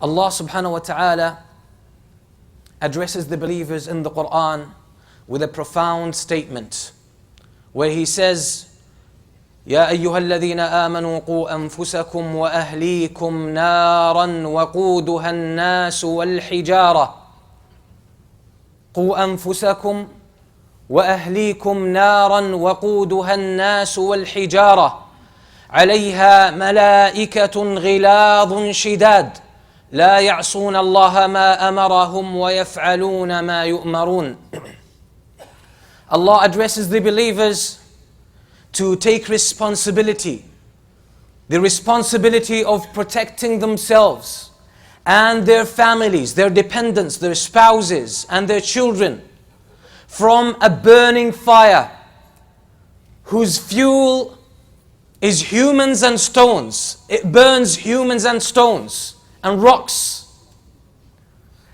Allah subhanahu wa ta'ala addresses the believers in the Qur'an with a profound statement where He says, يا أيها الذين آمنوا قوا أنفسكم وأهليكم نارا وقودها الناس والحجارة قوا أنفسكم وأهليكم نارا وقودها الناس والحجارة عليها ملائكة غلاظ شداد لا يعصون الله ما أمرهم ويفعلون ما يؤمرون. Allah addresses the believers to take responsibility, the responsibility of protecting themselves and their families, their dependents, their spouses and their children from a burning fire whose fuel is humans and stones. It burns humans and stones and rocks.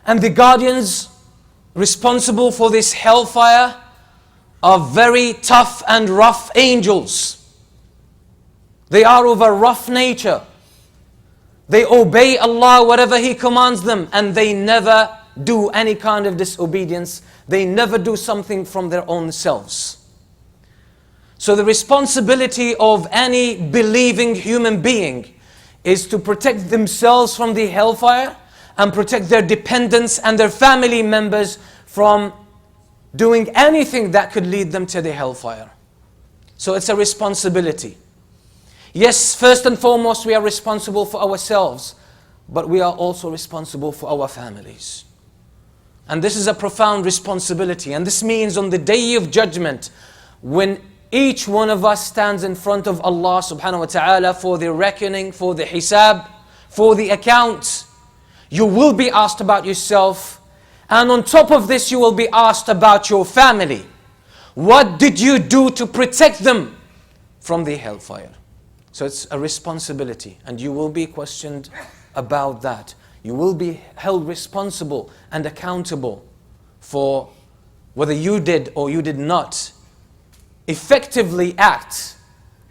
And the guardians responsible for this hellfire are very tough and rough angels. They are of a rough nature. They obey Allah whatever He commands them, and they never do any kind of disobedience. They never do something from their own selves. So the responsibility of any believing human being is to protect themselves from the hellfire and protect their dependents and their family members from doing anything that could lead them to the hellfire. So it's a responsibility. Yes, first and foremost, we are responsible for ourselves, but we are also responsible for our families. And this is a profound responsibility. And this means on the day of judgment, when each one of us stands in front of Allah subhanahu wa ta'ala for the reckoning, for the hisab, for the account, you will be asked about yourself. And on top of this, you will be asked about your family. What did you do to protect them from the hellfire? So it's a responsibility, and you will be questioned about that. You will be held responsible and accountable for whether you did or you did not effectively act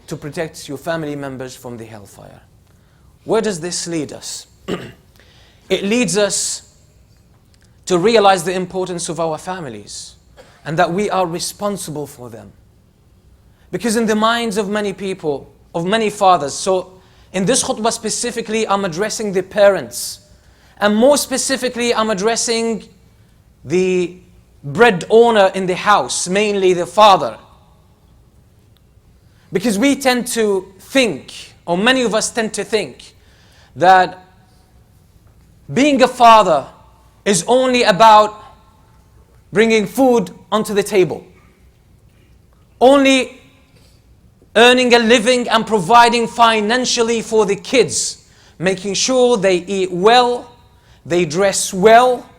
to protect your family members from the hellfire. Where does this lead us? It leads us to realize the importance of our families and that we are responsible for them. Because in the minds of many people, of many fathers, so in this khutbah specifically, I'm addressing the parents. And more specifically, I'm addressing the bread owner in the house, mainly the father. Because we tend to think, or many of us tend to think, that being a father is only about bringing food onto the table. Only earning a living and providing financially for the kids. Making sure they eat well, they dress well,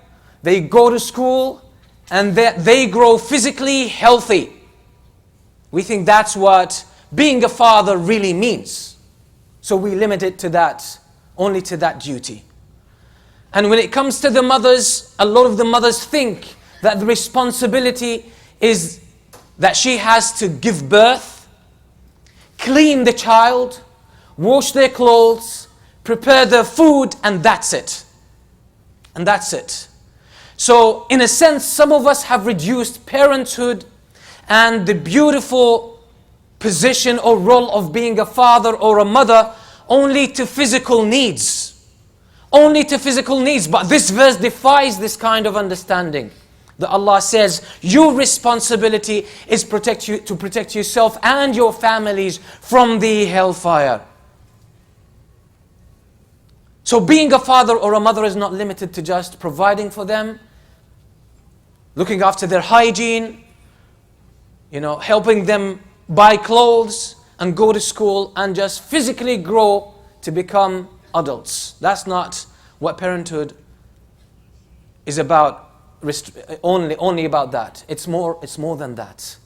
they go to school, and that they grow physically healthy. We think that's what being a father really means. So we limit it to that, only to that duty. And when it comes to the mothers, a lot of the mothers think that the responsibility is that she has to give birth, clean the child, wash their clothes, prepare their food, and that's it. And that's it. So in a sense, some of us have reduced parenthood and the beautiful position or role of being a father or a mother only to physical needs. Only to physical needs. But this verse defies this kind of understanding. That Allah says, your responsibility is to protect yourself and your families from the hellfire. So being a father or a mother is not limited to just providing for them, looking after their hygiene, helping them buy clothes and go to school and just physically grow to become adults. That's not what parenthood is about. Only about that. It's more than that.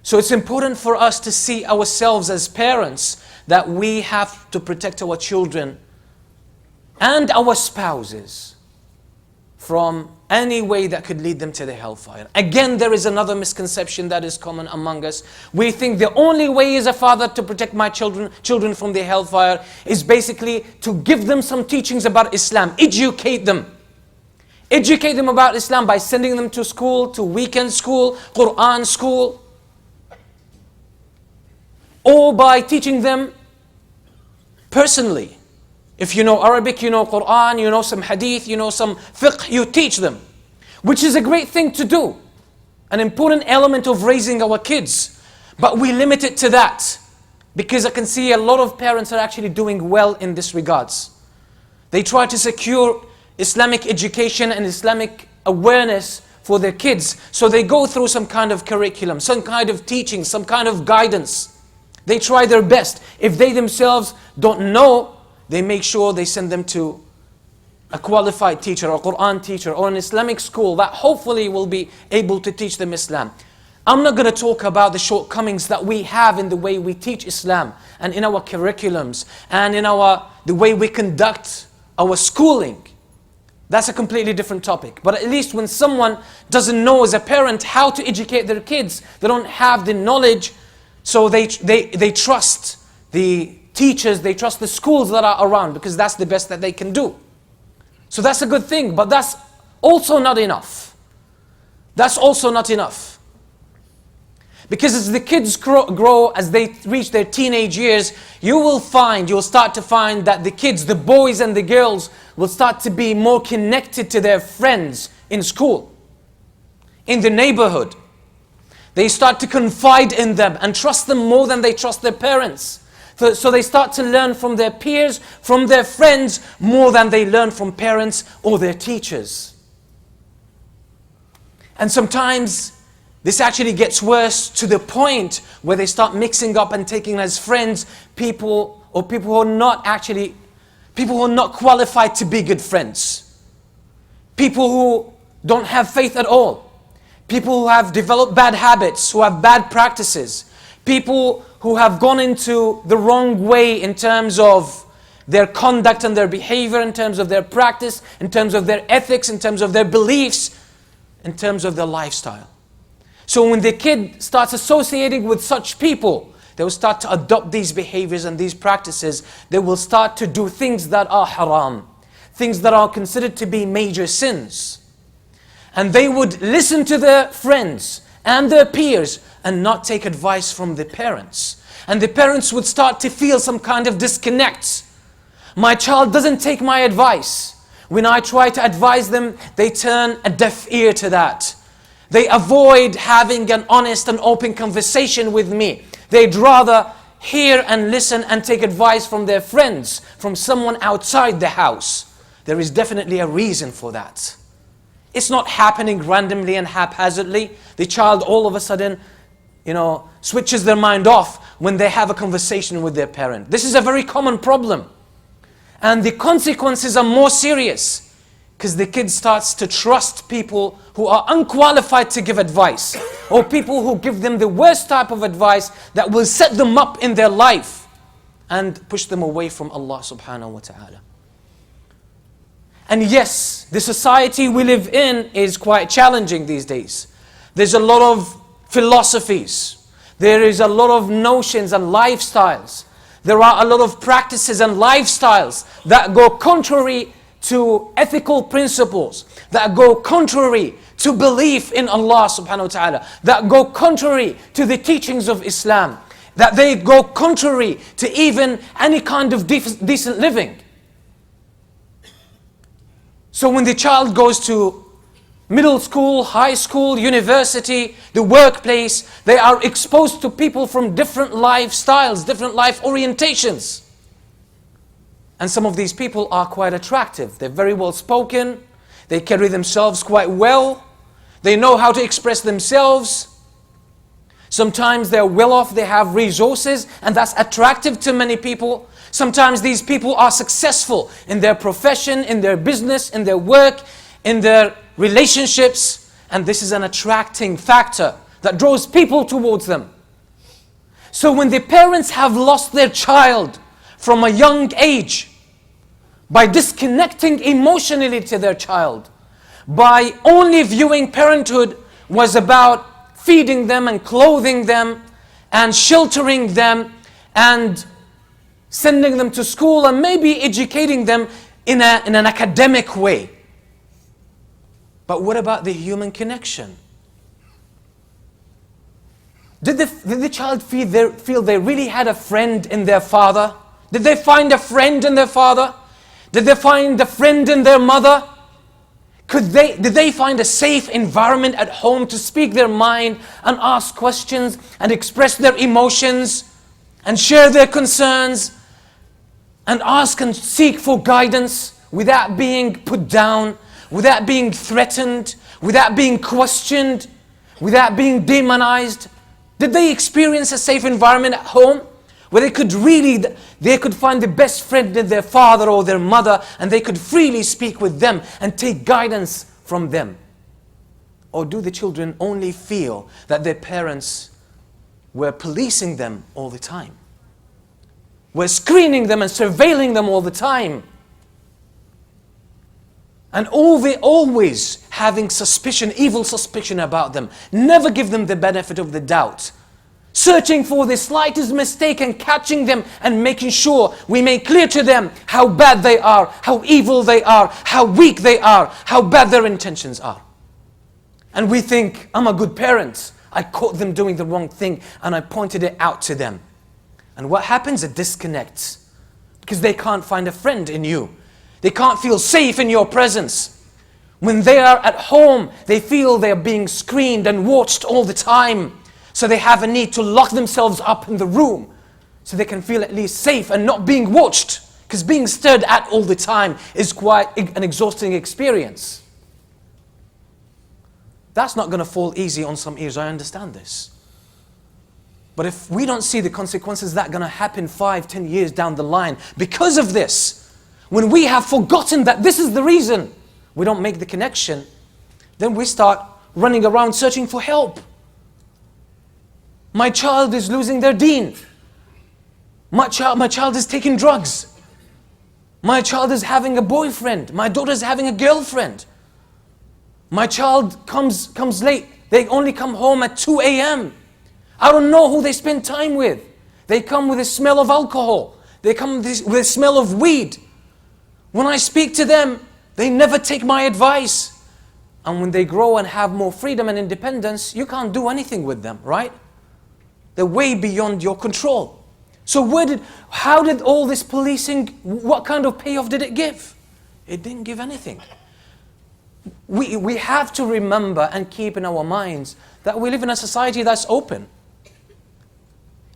So it's important for us to see ourselves as parents that we have to protect our children and our spouses from any way that could lead them to the hellfire. Again, there is another misconception that is common among us. We think the only way as a father to protect my children from the hellfire is basically to give them some teachings about Islam, educate them. Educate them about Islam by sending them to school, to weekend school, Qur'an school, or by teaching them personally. If you know Arabic, you know Qur'an, you know some hadith, you know some fiqh, you teach them. Which is a great thing to do. An important element of raising our kids. But we limit it to that. Because I can see a lot of parents are actually doing well in this regards. They try to secure Islamic education and Islamic awareness for their kids. So they go through some kind of curriculum, some kind of teaching, some kind of guidance. They try their best. If they themselves don't know, they make sure they send them to a qualified teacher, or a Qur'an teacher, or an Islamic school that hopefully will be able to teach them Islam. I'm not going to talk about the shortcomings that we have in the way we teach Islam, and in our curriculums, and in the way we conduct our schooling. That's a completely different topic. But at least when someone doesn't know as a parent how to educate their kids, they don't have the knowledge, so they trust the teachers, they trust the schools that are around, because that's the best that they can do. So that's a good thing, but that's also not enough. That's also not enough. Because as the kids grow, as they reach their teenage years, you'll start to find that the kids, the boys and the girls, will start to be more connected to their friends in school, in the neighborhood. They start to confide in them and trust them more than they trust their parents. So they start to learn from their peers, from their friends, more than they learn from parents or their teachers. And sometimes this actually gets worse to the point where they start mixing up and taking as friends people who are not qualified to be good friends. People who don't have faith at all. People who have developed bad habits, who have bad practices. People who have gone into the wrong way in terms of their conduct and their behavior, in terms of their practice, in terms of their ethics, in terms of their beliefs, in terms of their lifestyle. So when the kid starts associating with such people, they will start to adopt these behaviors and these practices. They will start to do things that are haram, things that are considered to be major sins. And they would listen to their friends and their peers and not take advice from the parents. And the parents would start to feel some kind of disconnect. My child doesn't take my advice. When I try to advise them, they turn a deaf ear to that. They avoid having an honest and open conversation with me. They'd rather hear and listen and take advice from their friends, from someone outside the house. There is definitely a reason for that. It's not happening randomly and haphazardly. The child all of a sudden, switches their mind off when they have a conversation with their parent. This is a very common problem. And the consequences are more serious, because the kid starts to trust people who are unqualified to give advice, or people who give them the worst type of advice that will set them up in their life and push them away from Allah subhanahu wa ta'ala. And yes, the society we live in is quite challenging these days. There's a lot of philosophies. There is a lot of notions and lifestyles. There are a lot of practices and lifestyles that go contrary to ethical principles, that go contrary to belief in Allah subhanahu wa ta'ala, that go contrary to the teachings of Islam, that they go contrary to even any kind of decent living. So when the child goes to middle school, high school, university, the workplace, they are exposed to people from different lifestyles, different life orientations. And some of these people are quite attractive. They're very well spoken. They carry themselves quite well. They know how to express themselves. Sometimes they're well off, they have resources, and that's attractive to many people. Sometimes these people are successful in their profession, in their business, in their work, in their relationships, and this is an attracting factor that draws people towards them. So when the parents have lost their child from a young age, by disconnecting emotionally to their child, by only viewing parenthood was about feeding them and clothing them and sheltering them and sending them to school and maybe educating them in an academic way. But what about the human connection? Did the child feel they really had a friend in their father? Did they find a friend in their father? Did they find a friend in their mother? Did they find a safe environment at home to speak their mind and ask questions and express their emotions and share their concerns and ask and seek for guidance without being put down, without being threatened, without being questioned, without being demonized? Did they experience a safe environment at home where they could find the best friend in their father or their mother, and they could freely speak with them and take guidance from them? Or do the children only feel that their parents were policing them all the time, were screening them and surveilling them all the time, and always having suspicion, evil suspicion about them, never give them the benefit of the doubt, searching for the slightest mistake and catching them and making sure we make clear to them how bad they are, how evil they are, how weak they are, how bad their intentions are. And we think, I'm a good parent. I caught them doing the wrong thing and I pointed it out to them. And what happens? It disconnects because they can't find a friend in you. They can't feel safe in your presence. When they are at home, they feel they're being screened and watched all the time. So they have a need to lock themselves up in the room so they can feel at least safe and not being watched. Because being stared at all the time is quite an exhausting experience. That's not going to fall easy on some ears, I understand this. But if we don't see the consequences that are going to happen 5-10 years down the line because of this, when we have forgotten that this is the reason we don't make the connection, then we start running around searching for help. My child is losing their deen. My child is taking drugs. My child is having a boyfriend. My daughter is having a girlfriend. My child comes late. They only come home at 2 a.m. I don't know who they spend time with. They come with the smell of alcohol. They come with the smell of weed. When I speak to them, they never take my advice. And when they grow and have more freedom and independence, you can't do anything with them, right? They're way beyond your control. So how did all this policing, what kind of payoff did it give? It didn't give anything. We have to remember and keep in our minds that we live in a society that's open.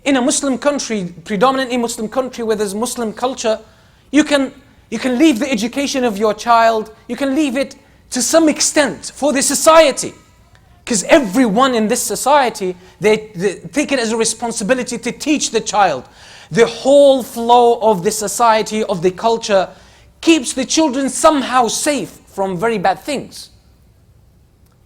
In a Muslim country, predominantly Muslim country where there's Muslim culture, you can leave the education of your child, you can leave it to some extent for the society. Because everyone in this society, they take it as a responsibility to teach the child. The whole flow of the society, of the culture, keeps the children somehow safe from very bad things.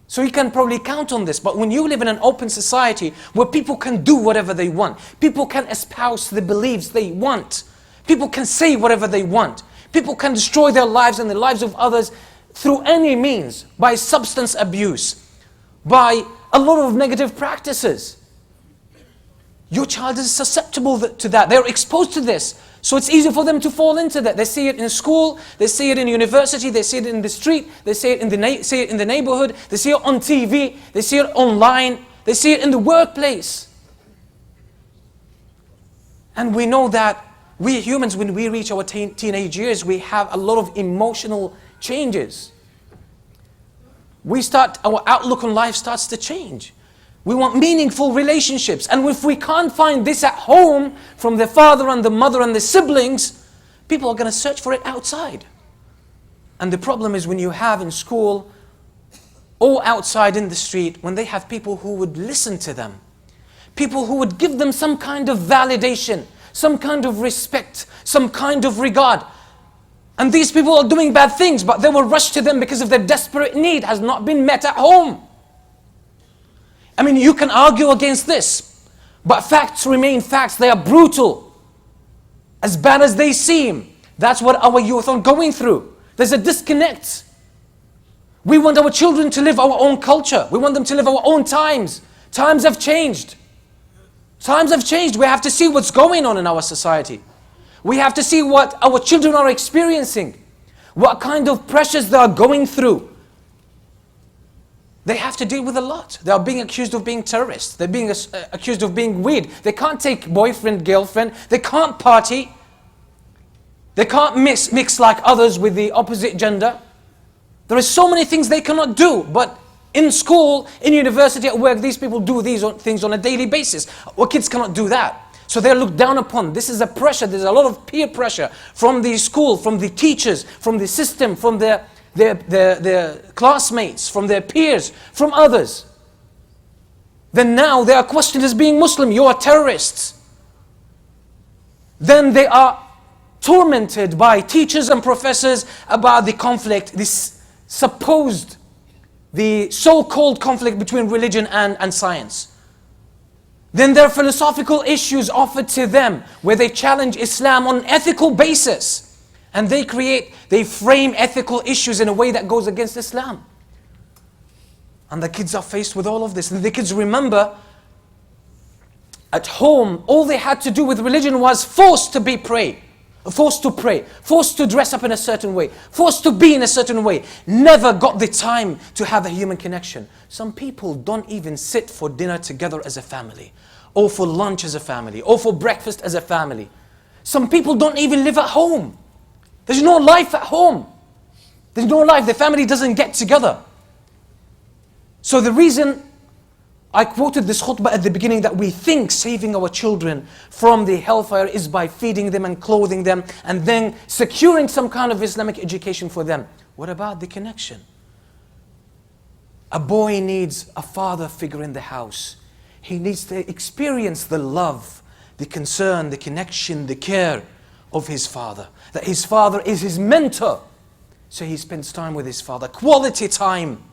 So you can probably count on this. But when you live in an open society where people can do whatever they want, people can espouse the beliefs they want, people can say whatever they want, people can destroy their lives and the lives of others through any means, by substance abuse, by a lot of negative practices. Your child is susceptible to that. They're exposed to this. So it's easy for them to fall into that. They see it in school, they see it in university, they see it in the street, they see it in the neighborhood, they see it on TV, they see it online, they see it in the workplace. And we know that we humans, when we reach our teenage years, we have a lot of emotional changes. Our outlook on life starts to change. We want meaningful relationships. And if we can't find this at home from the father and the mother and the siblings, people are going to search for it outside. And the problem is when you have in school or outside in the street, when they have people who would listen to them, people who would give them some kind of validation, some kind of respect, some kind of regard. And these people are doing bad things, but they will rush to them because of their desperate need has not been met at home. I mean, you can argue against this, but facts remain facts. They are brutal. As bad as they seem, that's what our youth are going through. There's a disconnect. We want our children to live our own culture. We want them to live our own times. Times have changed. Times have changed. We have to see what's going on in our society. We have to see what our children are experiencing. What kind of pressures they are going through. They have to deal with a lot. They are being accused of being terrorists. They're being accused of being weird. They can't take boyfriend, girlfriend. They can't party. They can't mix like others with the opposite gender. There are so many things they cannot do. But in school, in university, at work, these people do these things on a daily basis. Our kids cannot do that. So they're looked down upon. This is a pressure. There's a lot of peer pressure from the school, from the teachers, from the system, from their classmates, from their peers, from others. Then now they are questioned as being Muslim. You are terrorists. Then they are tormented by teachers and professors about the conflict, this supposed, the so-called conflict between religion and science. Then there are philosophical issues offered to them where they challenge Islam on an ethical basis. And they frame ethical issues in a way that goes against Islam. And the kids are faced with all of this. And the kids remember, at home, all they had to do with religion was forced to pray, forced to dress up in a certain way, forced to be in a certain way. Never got the time to have a human connection. Some people don't even sit for dinner together as a family, or for lunch as a family, or for breakfast as a family. Some people don't even live at home. There's no life at home. There's no life. The family doesn't get together. So the reason I quoted this khutbah at the beginning that we think saving our children from the hellfire is by feeding them and clothing them and then securing some kind of Islamic education for them. What about the connection? A boy needs a father figure in the house. He needs to experience the love, the concern, the connection, the care of his father. That his father is his mentor. So he spends time with his father. Quality time.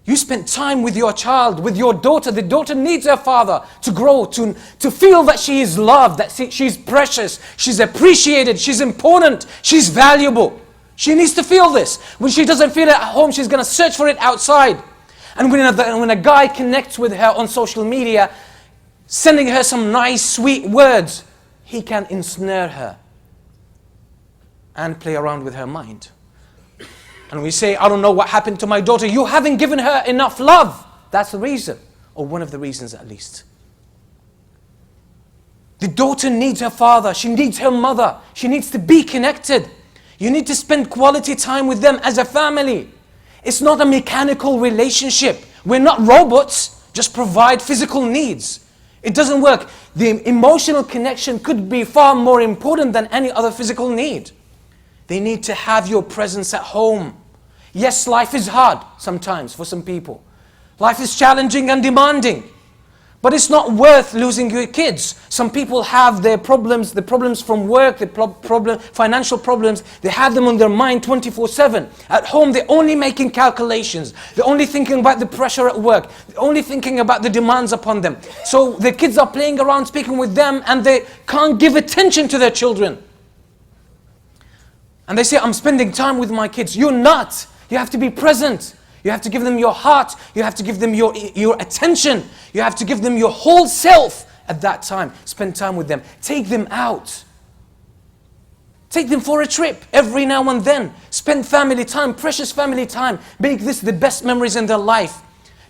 You spend time with your child, with your daughter. The daughter needs her father to grow, to feel that she is loved, that she's precious, she's appreciated, she's important, she's valuable. She needs to feel this. When she doesn't feel it at home, she's going to search for it outside. And when a guy connects with her on social media, sending her some nice, sweet words, he can ensnare her and play around with her mind. And we say, I don't know what happened to my daughter. You haven't given her enough love. That's the reason, or one of the reasons at least. The daughter needs her father. She needs her mother. She needs to be connected. You need to spend quality time with them as a family. It's not a mechanical relationship. We're not robots. Just provide physical needs. It doesn't work. The emotional connection could be far more important than any other physical need. They need to have your presence at home. Yes, life is hard sometimes for some people. Life is challenging and demanding. But it's not worth losing your kids. Some people have their problems, the problems from work, the financial problems. They have them on their mind 24/7. At home, they're only making calculations. They're only thinking about the pressure at work. They're only thinking about the demands upon them. So the kids are playing around, speaking with them, and they can't give attention to their children. And they say, I'm spending time with my kids. You're not. You have to be present. You have to give them your heart. You have to give them your attention. You have to give them your whole self at that time. Spend time with them. Take them out. Take them for a trip every now and then. Spend family time, precious family time. Make this the best memories in their life.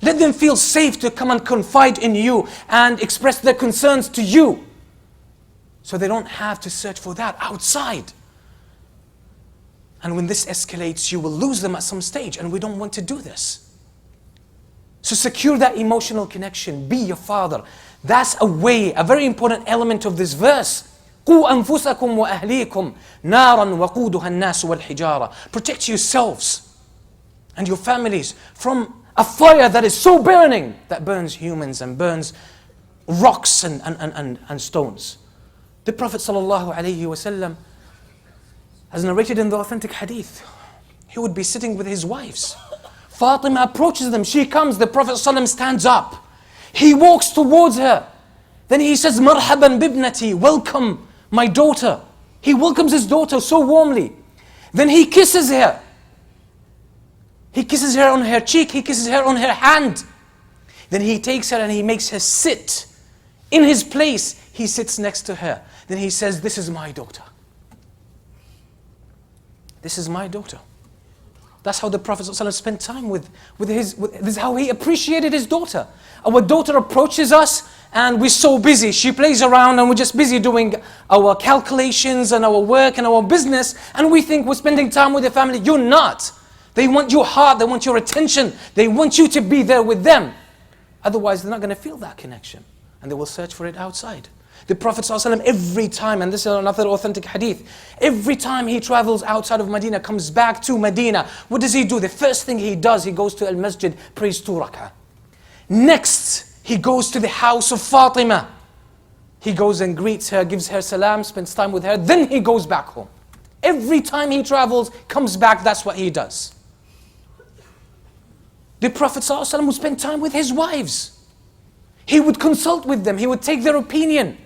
Let them feel safe to come and confide in you and express their concerns to you. So they don't have to search for that outside. And when this escalates, you will lose them at some stage, and we don't want to do this. So secure that emotional connection. Be your father. That's a way, a very important element of this verse. قُوا أَنفُسَكُمْ وَأَهْلِيكُمْ نَارًا وَقُودُهَا النَّاسُ وَالْحِجَارَةِ. Protect yourselves and your families from a fire that is so burning, that burns humans and burns rocks and stones. The Prophet ﷺ has narrated in the authentic hadith, he would be sitting with his wives. Fatima approaches them, she comes, the Prophet ﷺ stands up. He walks towards her. Then he says, Marhaban bibnati, welcome my daughter. He welcomes his daughter so warmly. Then he kisses her. He kisses her on her cheek, he kisses her on her hand. Then he takes her and he makes her sit in his place. He sits next to her. Then he says, this is my daughter. This is my daughter. That's how the Prophet ﷺ spent time with this is how he appreciated his daughter. Our daughter approaches us and we're so busy. She plays around and we're just busy doing our calculations and our work and our business, and we think we're spending time with the family. You're not. They want your heart, they want your attention, they want you to be there with them. Otherwise, they're not going to feel that connection and they will search for it outside. The Prophet ﷺ every time, and this is another authentic hadith, every time he travels outside of Medina, comes back to Medina, what does he do? The first thing he does, he goes to al-masjid, prays 2 rak'ah. Next, he goes to the house of Fatima. He goes and greets her, gives her salam, spends time with her, then he goes back home. Every time he travels, comes back, that's what he does. The Prophet ﷺ would spend time with his wives. He would consult with them, he would take their opinion.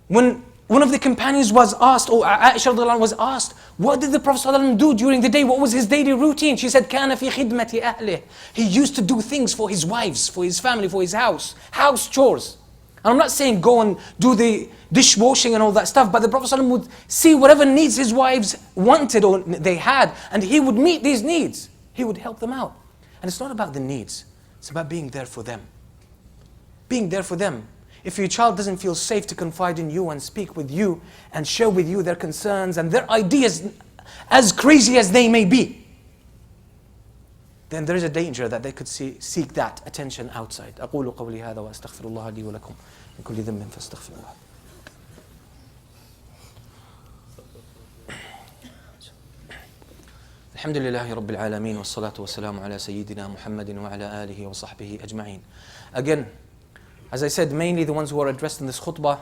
When one of the companions was asked, or Aisha was asked, what did the Prophet ﷺ do during the day? What was his daily routine? She said, كَانَ فِي خِدْمَةِ أَهْلِهِ. He used to do things for his wives, for his family, for his house chores. And I'm not saying go and do the dishwashing and all that stuff, but the Prophet ﷺ would see whatever needs his wives wanted or they had, and he would meet these needs. He would help them out. And it's not about the needs, it's about being there for them. Being there for them. If your child doesn't feel safe to confide in you and speak with you and share with you their concerns and their ideas, as crazy as they may be, then there is a danger that they could seek that attention outside. أقول قولي هذا وأستغفر الله لي ولكم من كل ذنب فاستغفروه. الحمد لله رب العالمين والصلاة والسلام على سيدنا محمد وعلى آله وصحبه أجمعين. Again, as I said, mainly the ones who are addressed in this khutbah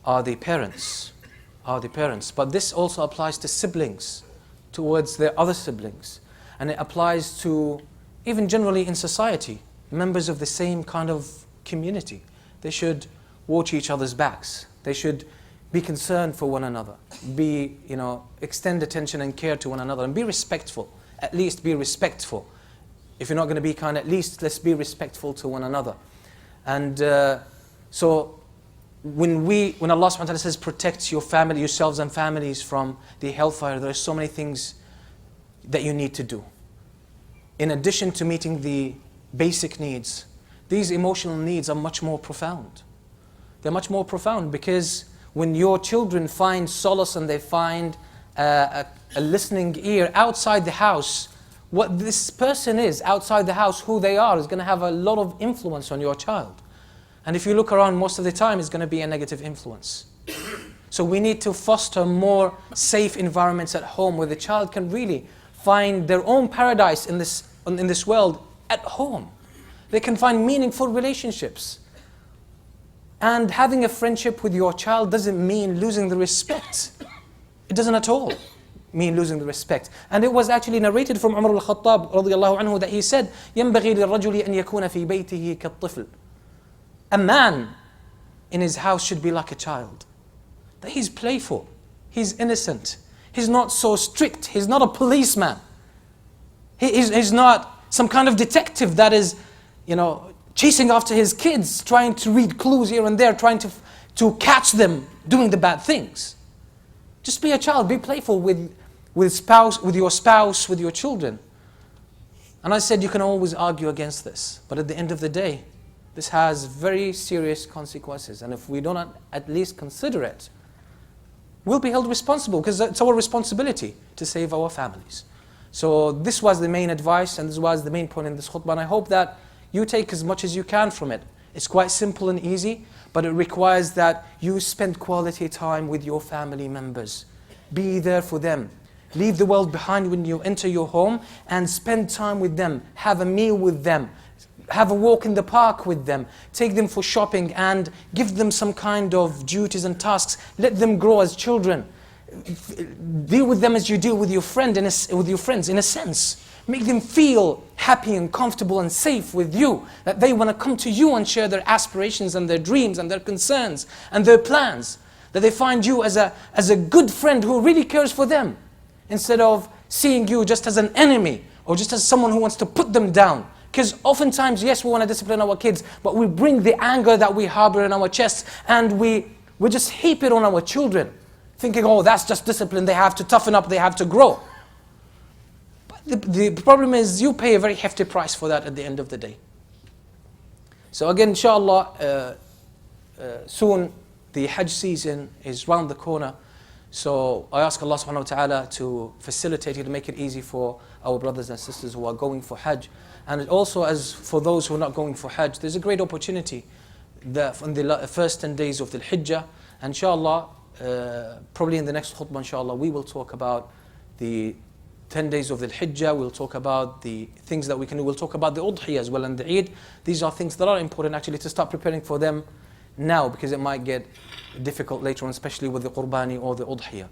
are the parents. But this also applies to siblings, towards their other siblings. And it applies to, even generally in society, members of the same kind of community. They should watch each other's backs. They should be concerned for one another. Extend attention and care to one another. And be respectful. At least be respectful. If you're not going to be kind, at least let's be respectful to one another. And so when Allah subhanahu wa ta'ala says protect your family, yourselves and families from the hellfire, there are so many things that you need to do. In addition to meeting the basic needs, these emotional needs are much more profound. They're much more profound because when your children find solace and they find a listening ear outside the house, what this person is outside the house, who they are, is going to have a lot of influence on your child. And if you look around, most of the time it's going to be a negative influence. So we need to foster more safe environments at home where the child can really find their own paradise in this world at home. They can find meaningful relationships. And having a friendship with your child doesn't mean losing the respect. It doesn't at all mean losing the respect. And it was actually narrated from Umar al-Khattab radiyallahu anhu that he said, يَنْبَغِي لِلرَّجُلِ أَنْ يَكُونَ فِي بَيْتِهِ كَالطِّفْلِ. A man in his house should be like a child. That he's playful, he's innocent, he's not so strict, he's not a policeman. He's not some kind of detective that is, chasing after his kids, trying to read clues here and there, trying to catch them doing the bad things. Just be a child, be playful with your spouse, with your children. And I said you can always argue against this, but at the end of the day, this has very serious consequences. And if we don't at least consider it, we'll be held responsible, because it's our responsibility to save our families. So this was the main advice, and this was the main point in this khutbah, and I hope that you take as much as you can from it. It's quite simple and easy, but it requires that you spend quality time with your family members. Be there for them. Leave the world behind when you enter your home and spend time with them. Have a meal with them. Have a walk in the park with them. Take them for shopping and give them some kind of duties and tasks. Let them grow as children. Deal with them as you deal with your friends in a sense. Make them feel happy and comfortable and safe with you. That they want to come to you and share their aspirations and their dreams and their concerns and their plans. That they find you as a good friend who really cares for them, instead of seeing you just as an enemy or just as someone who wants to put them down. Because oftentimes, yes, we want to discipline our kids, but we bring the anger that we harbor in our chests and we just heap it on our children, thinking, oh, that's just discipline, they have to toughen up, they have to grow. But the problem is you pay a very hefty price for that at the end of the day. So again, inshallah, soon the Hajj season is round the corner. So I ask Allah subhanahu wa ta'ala to facilitate it, to make it easy for our brothers and sisters who are going for Hajj. And also, as for those who are not going for Hajj, there's a great opportunity that in the first 10 days of the Hijjah, inshallah, probably in the next khutbah, inshallah, we will talk about the 10 days of the Hijjah. We'll talk about the things that we can do. We'll talk about the Udhiyah as well and the Eid. These are things that are important actually to start preparing for them now, because it might get difficult later on, especially with the Qurbani or the Udhiyah.